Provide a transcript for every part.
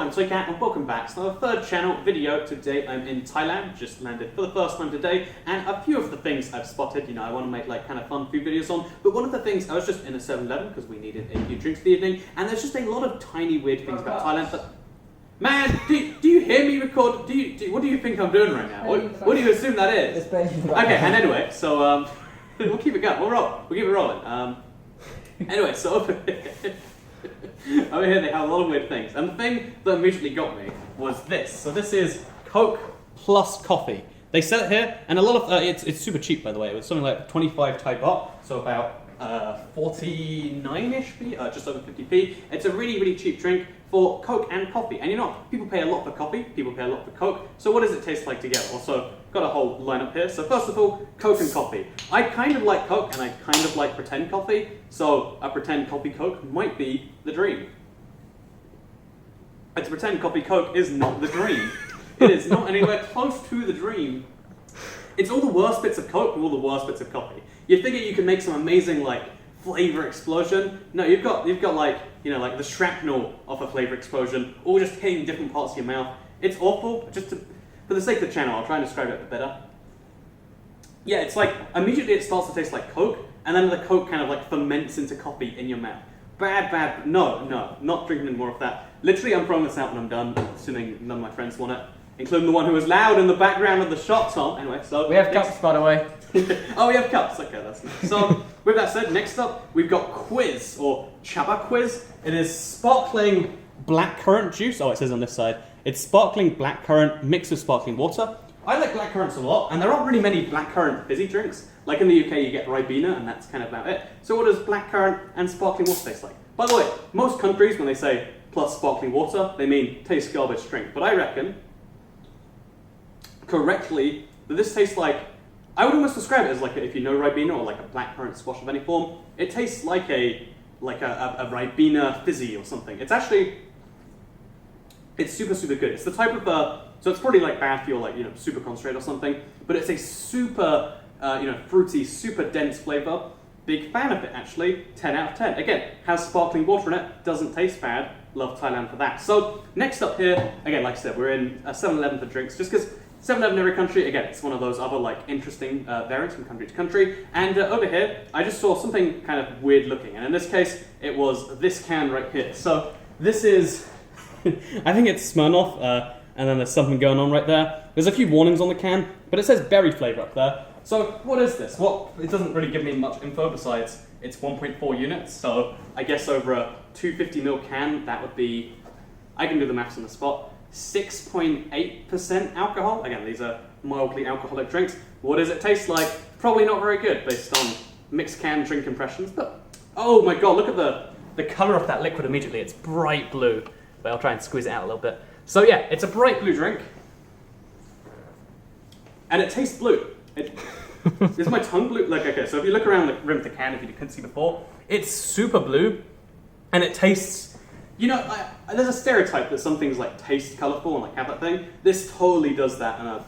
I'm Toycat and welcome back to our third channel video. Today I'm in Thailand, just landed for the first time today, and a few of the things I've spotted, I want to make like kind of fun food videos on, but one of the things, I was just in a 7-Eleven because we needed a few drinks for the evening, and there's just a lot of tiny weird things about Thailand, but man, do you hear me record? What do you think I'm doing right now? What do you assume that is? Okay, and anyway, so we'll keep it going, we'll keep it rolling. Anyway, so over here they have a lot of weird things, and the thing that immediately got me was this. So this is Coke plus coffee. They sell it here, and a lot of it's super cheap, by the way. It was something like 25 Thai baht, so about 49-ish p, just over 50p. It's a really cheap drink for Coke and coffee. And people pay a lot for coffee, people pay a lot for Coke. So what does it taste like together? Also, got a whole lineup here. So first of all, Coke and coffee. I kind of like Coke and I kind of like pretend coffee. So a pretend coffee Coke might be the dream. And to pretend coffee Coke is not the dream. It is not anywhere close to the dream. It's all the worst bits of Coke with all the worst bits of coffee. You figure you can make some amazing like flavor explosion. No, you've got like like the shrapnel of a flavor explosion, all just hitting different parts of your mouth. It's awful. For the sake of the channel, I'll try and describe it a bit better. Yeah, it's like immediately it starts to taste like Coke, and then the Coke kind of like ferments into coffee in your mouth. Bad. No, not drinking any more of that. Literally, I'm throwing this out when I'm done, assuming none of my friends want it. Including the one who was loud in the background of the shot, Tom. Anyway, so... We have cups, by the way. Oh, we have cups. Okay, that's nice. So, with that said, next up, we've got Quiz, or Chaba Quiz. It is sparkling blackcurrant juice. Oh, it says on this side. It's sparkling blackcurrant mixed with sparkling water. I like blackcurrants a lot, and there aren't really many blackcurrant fizzy drinks. Like in the UK, you get Ribena, and that's kind of about it. So what does blackcurrant and sparkling water taste like? By the way, most countries, when they say plus sparkling water, they mean tastes garbage drink. But I reckon... correctly, that this tastes like, I would almost describe it as like if you know Ribena or like a blackcurrant squash of any form, it tastes like a Ribena fizzy or something. It's actually, it's super good. It's the type of, so it's probably like bad for your like, super concentrate or something, but it's a super, fruity, super dense flavor. Big fan of it actually, 10 out of 10. Again, has sparkling water in it, doesn't taste bad, love Thailand for that. So next up here, again, like I said, we're in a 7-Eleven for drinks, just because 7-Eleven in every country, again, it's one of those other like interesting variants from country to country. And over here, I just saw something kind of weird looking. And in this case, it was this can right here. So this is, I think it's Smirnoff, and then there's something going on right there. There's a few warnings on the can, but it says berry flavor up there. So what is this? Well, it doesn't really give me much info besides it's 1.4 units. So I guess over a 250ml can, that would be, I can do the maths on the spot. 6.8% alcohol. Again, these are mildly alcoholic drinks. What does it taste like? Probably not very good based on mixed can drink impressions, but oh my god, look at the color of that liquid immediately. It's bright blue, but I'll try and squeeze it out a little bit. So yeah, it's a bright blue drink, and it tastes blue. Is my tongue blue? Like, okay, so if you look around the rim of the can, if you couldn't see before, it's super blue, and it tastes, there's a stereotype that some things like taste colourful and like have that thing. This totally does that in a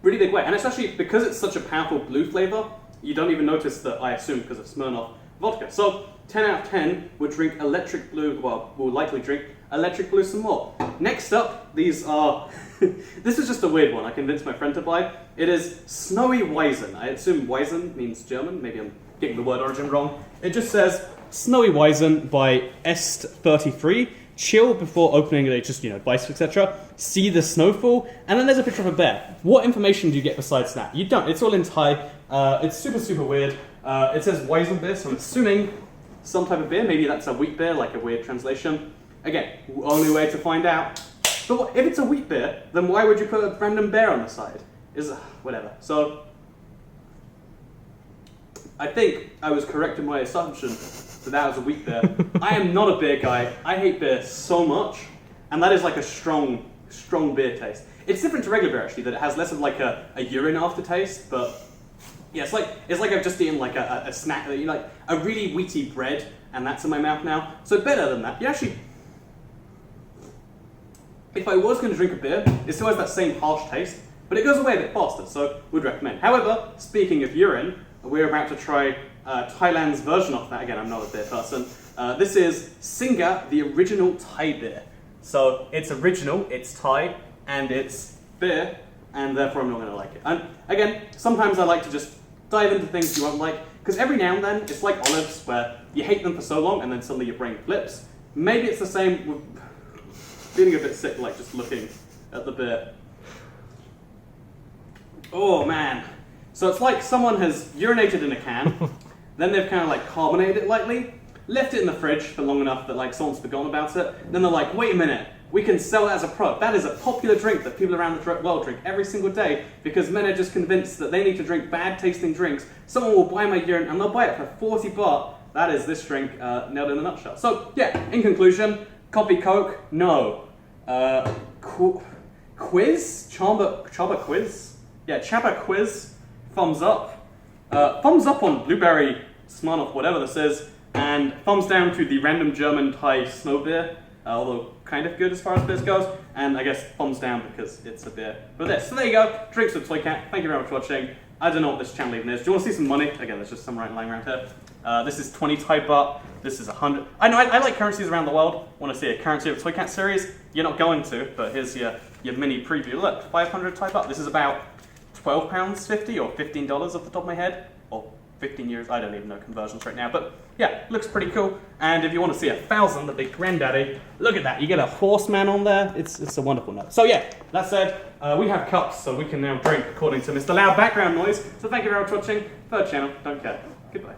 really big way. And especially because it's such a powerful blue flavour, you don't even notice that, I assume, because of Smirnoff vodka. So 10 out of 10 would drink electric blue, well, will likely drink electric blue some more. Next up, these are, this is just a weird one I convinced my friend to buy. It is Snowy Wiesen. I assume Wiesen means German, maybe I'm getting the word origin wrong. It just says, Snowy Wiesen by Est33. Chill before opening it, just, bicycle, etc. See the snowfall. And then there's a picture of a bear. What information do you get besides that? You don't. It's all in Thai. It's super weird. It says Wiesen beer, so I'm assuming some type of beer. Maybe that's a wheat beer, like a weird translation. Again, only way to find out. But if it's a wheat beer, then why would you put a random bear on the side? Whatever. So, I think I was correct in my assumption that was a wheat beer. I am not a beer guy. I hate beer so much, and that is like a strong beer taste. It's different to regular beer actually, that it has less of like a urine aftertaste, but yeah, it's like I've just eaten like a snack that like a really wheaty bread, and that's in my mouth now. So better than that. You actually, if I was going to drink a beer, it still has that same harsh taste, but it goes away a bit faster, so would recommend. However, speaking of urine, we're about to try Thailand's version of that. Again, I'm not a beer person. This is Singa, the original Thai beer. So it's original, it's Thai, and it's beer, and therefore I'm not going to like it. And again, sometimes I like to just dive into things you won't like, because every now and then it's like olives, where you hate them for so long and then suddenly your brain flips. Maybe it's the same with feeling a bit sick, like just looking at the beer. Oh man. So it's like someone has urinated in a can, then they've kind of like carbonated it lightly, left it in the fridge for long enough that like someone's forgotten about it, then they're like, wait a minute, we can sell that as a product. That is a popular drink that people around the world drink every single day because men are just convinced that they need to drink bad tasting drinks. Someone will buy my urine and they'll buy it for 40 baht. That is this drink nailed in a nutshell. So yeah, in conclusion, coffee Coke, no. Quiz? Chaba quiz? Yeah, Chaba quiz, thumbs up. Thumbs up on Blueberry, Smirnoff, whatever this is, and thumbs down to the random German Thai snow beer, although kind of good as far as this goes, and I guess thumbs down because it's a beer for this. So there you go, drinks with Toy Cat. Thank you very much for watching. I don't know what this channel even is. Do you want to see some money? Again, there's just some lying around here. This is 20 Thai baht. This is 100. I know, I like currencies around the world. Want to see a currency of Toy Cat series? You're not going to, but here's your mini preview. Look, 500 Thai baht. This is about £12.50 or $15 off the top of my head, or 15 years, I don't even know conversions right now, but yeah, looks pretty cool. And if you want to see 1,000, the big granddaddy, look at that, you get a horseman on there, it's a wonderful note. So yeah, that said, we have cups, so we can now drink according to Mr. Loud background noise, so thank you very much for watching, third channel, don't care, goodbye.